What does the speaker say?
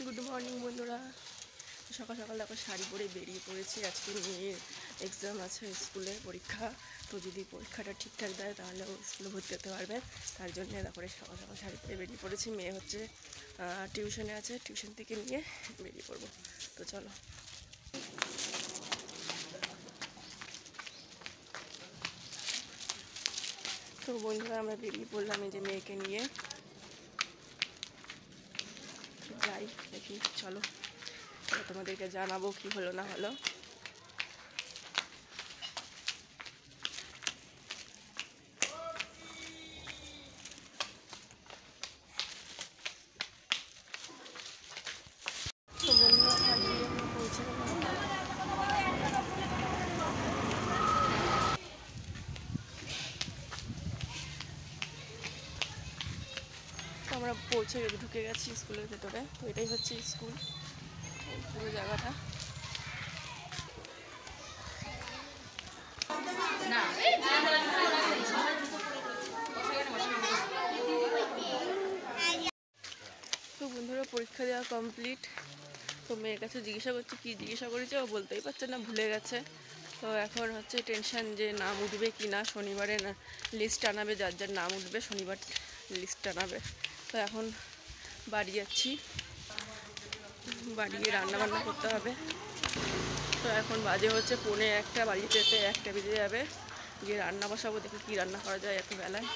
Good morning বন্ধুরা। সকাল সকাল দেখো শাড়ি পরে বেরিয়ে পড়েছি। আজকে মেয়ের এক্সাম আছে, স্কুলে পরীক্ষা। তো যদি পরীক্ষাটা ঠিকঠাক দেয় তাহলে ও স্কুলে ভর্তি হতে পারবে। তার জন্য তারপরে সকাল সকাল শাড়ি পরে বেরিয়ে পড়েছি। মেয়ে হচ্ছে টিউশনে আছে, টিউশন থেকে নিয়ে বেরিয়ে পড়বো। তো চলো। তো বন্ধুরা আমরা বেরিয়ে পড়লাম এই যে মেয়েকে নিয়ে। যাই দেখি, চলো তোমাদেরকে জানাবো কি হলো না হলো। তো বন্ধুরা পৌঁছে গেলাম। আমরা পৌঁছে ঢুকে গেছি স্কুলের ভেতরে। তো এটাই হচ্ছে স্কুল, পুরো জায়গাটা। তো বন্ধুরা পরীক্ষা দেওয়া কমপ্লিট। তো মেয়ের কাছে জিজ্ঞাসা করছি, কী জিজ্ঞাসা করেছে ও বলতেই পারছে না, ভুলে গেছে। তো এখন হচ্ছে টেনশন যে নাম উঠবে কি না। শনিবারে লিস্ট আনাবে, যার যার নাম উঠবে শনিবার লিস্ট আনাবে। তো এখন বাড়ি যাচ্ছি, বাড়ি গিয়ে রান্নাবান্না করতে হবে। তো এখন বাজে হচ্ছে 1:45, বাড়িতে 1টা বেজে যাবে। গিয়ে রান্না বসাবো, দেখি কী রান্না করা যায় এত বেলায়।